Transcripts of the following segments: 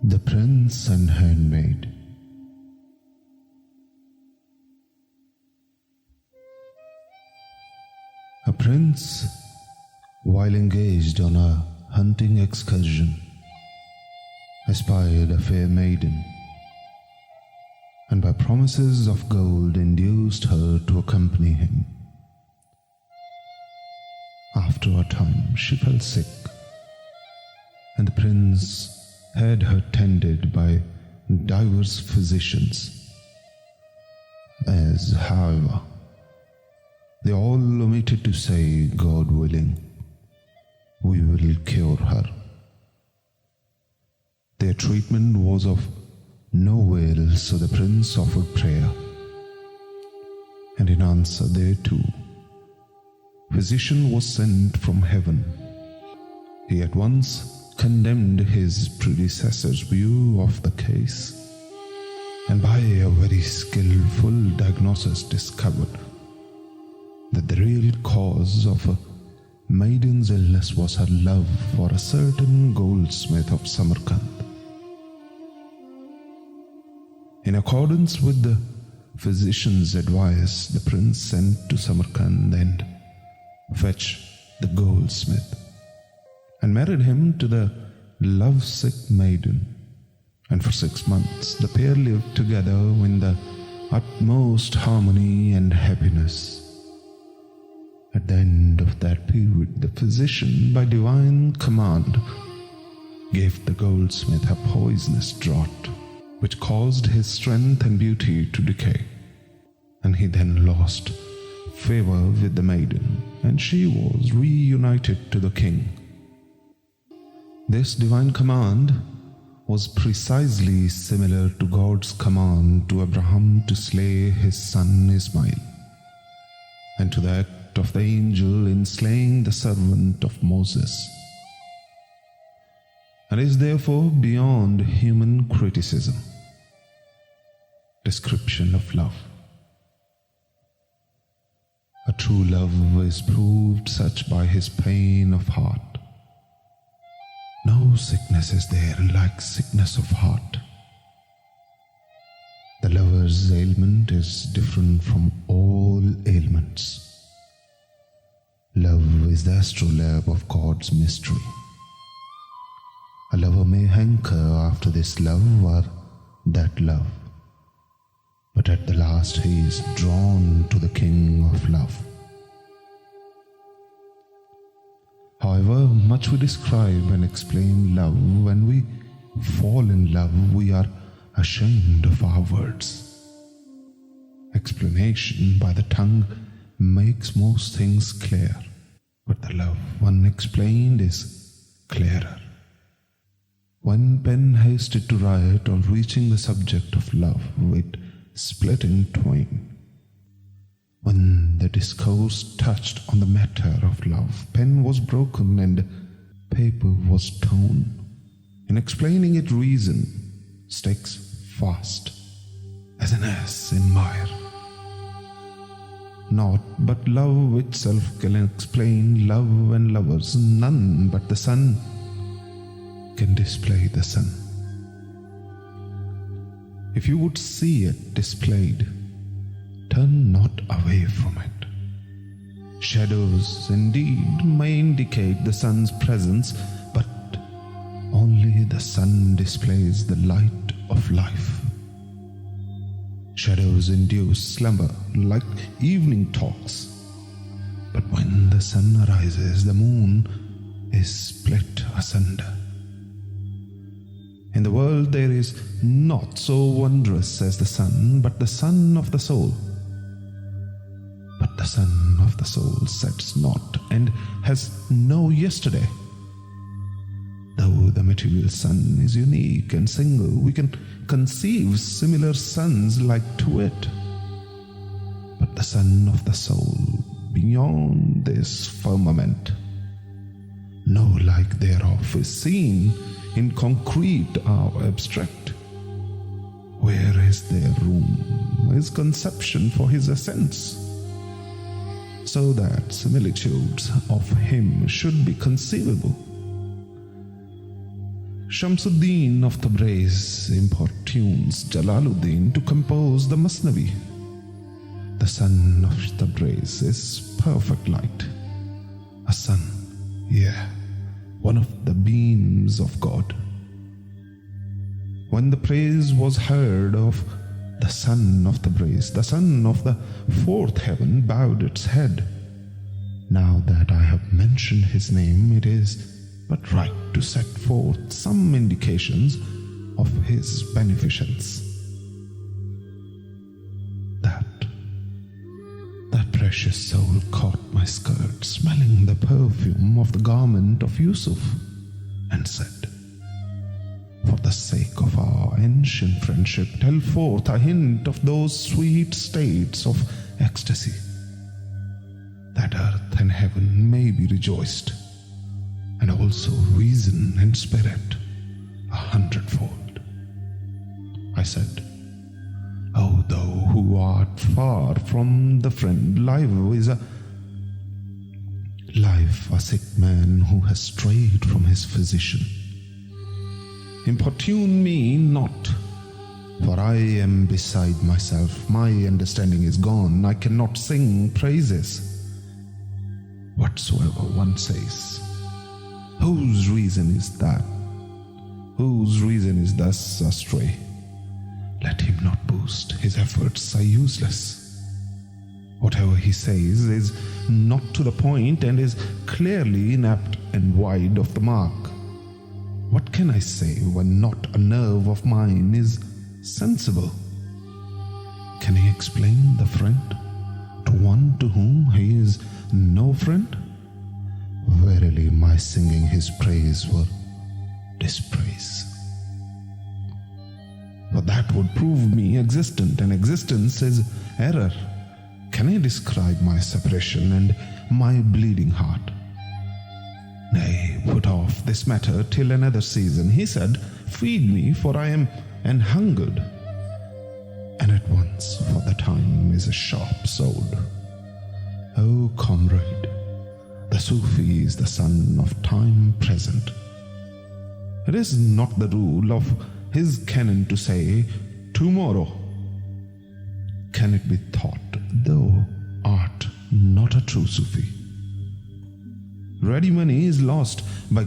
The Prince and Handmaid. A prince, while engaged on a hunting excursion, espied a fair maiden, and by promises of gold induced her to accompany him. After a time she fell sick, and the prince had her tended by divers physicians, as, however, they all omitted to say, God willing, we will cure her. Their treatment was of no avail, so the prince offered prayer, and in answer thereto, physician was sent from heaven. He at once condemned his predecessor's view of the case, and by a very skillful diagnosis discovered that the real cause of a maiden's illness was her love for a certain goldsmith of Samarkand. In accordance with the physician's advice, the prince sent to Samarkand and fetched the goldsmith, and married him to the lovesick maiden, and for 6 months the pair lived together in the utmost harmony and happiness. At the end of that period, the physician, by divine command, gave the goldsmith a poisonous draught, which caused his strength and beauty to decay, and he then lost favor with the maiden, and she was reunited to the king. This divine command was precisely similar to God's command to Abraham to slay his son Ismail, and to the act of the angel in slaying the servant of Moses, and is therefore beyond human criticism. Description of love. A true love is proved such by his pain of heart. No sickness is there like sickness of heart. The lover's ailment is different from all ailments. Love is the astrolabe of God's mystery. A lover may hanker after this love or that love, but at the last he is drawn to the King of love. However much we describe and explain love, when we fall in love, we are ashamed of our words. Explanation by the tongue makes most things clear, but the love unexplained is clearer. When pen hasted to write on reaching the subject of love, it split in twain. When the discourse touched on the matter of love, pen was broken and paper was torn. In explaining it, reason sticks fast as an ass in mire. Naught but love itself can explain love and lovers. None but the sun can display the sun. If you would see it displayed, turn not away from it. Shadows indeed may indicate the sun's presence, but only the sun displays the light of life. Shadows induce slumber like evening talks, but when the sun arises, the moon is split asunder. In the world there is naught so wondrous as the sun, but the sun of the soul. But the sun of the soul sets not and has no yesterday. Though the material sun is unique and single, we can conceive similar suns like to it. But the sun of the soul, beyond this firmament, no like thereof is seen in concrete or abstract. Where is there room, is conception for his essence? So that similitudes of him should be conceivable. Shamsuddin of Tabriz importunes Jalal-UDIN to compose the Masnavi. The sun of Tabriz is perfect light. A sun, one of the beams of God. When the praise was heard of the son of Tabriz, the son of the fourth heaven bowed its head. Now that I have mentioned his name, it is but right to set forth some indications of his beneficence. That precious soul caught my skirt, smelling the perfume of the garment of Yusuf, and said, "For the sake of our ancient friendship, tell forth a hint of those sweet states of ecstasy, that earth and heaven may be rejoiced, and also reason and spirit 100-fold." I said, "O thou who art far from the friend, life a sick man who has strayed from his physician. Importune me not, for I am beside myself. My understanding is gone. I cannot sing praises. Whatsoever one says, whose reason is that? Whose reason is thus astray? Let him not boast, his efforts are useless. Whatever he says is not to the point and is clearly inapt and wide of the mark. What can I say when not a nerve of mine is sensible? Can he explain the friend to one to whom he is no friend? Verily, my singing his praise were dispraise. For that would prove me existent, and existence is error. Can I describe my separation and my bleeding heart? Nay, put off this matter till another season. He said, "Feed me, for I am an hungered." And at once, for the time is a sharp sword. O comrade, the Sufi is the son of time present. It is not the rule of his canon to say, "Tomorrow." Can it be thought thou art not a true Sufi? Ready money is lost by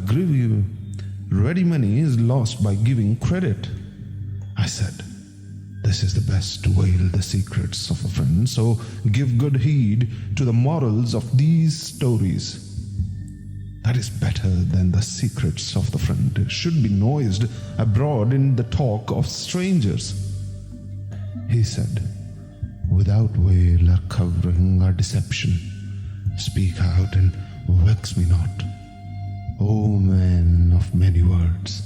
giving credit. I said, "This is the best to veil the secrets of a friend, so give good heed to the morals of these stories. That is better than the secrets of the friend should be noised abroad in the talk of strangers." He said, "Without veil or covering or deception, speak out and vex me not. O man of many words,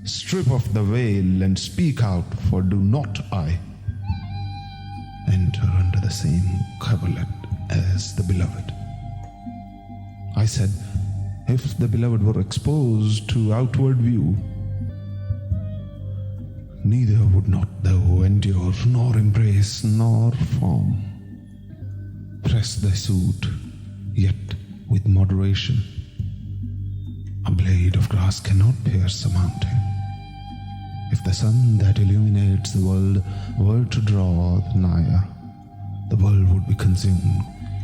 strip off the veil and speak out, for do not I enter under the same coverlet as the beloved?" I said, "If the beloved were exposed to outward view, neither would not thou endure, nor embrace, nor form. Press thy suit, yet with moderation. A blade of grass cannot pierce a mountain. If the sun that illuminates the world were to draw nigher, the world would be consumed.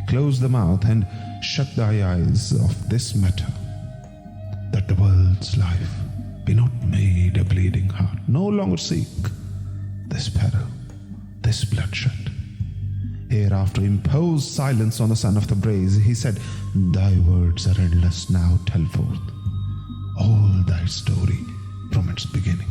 Close the mouth and shut thy eyes of this matter, that the world's life be not made a bleeding heart. No longer seek this peril, this bloodshed. Hereafter impose silence on the son of Tabriz." He said, "Thy words are endless. Now tell forth all thy story from its beginning."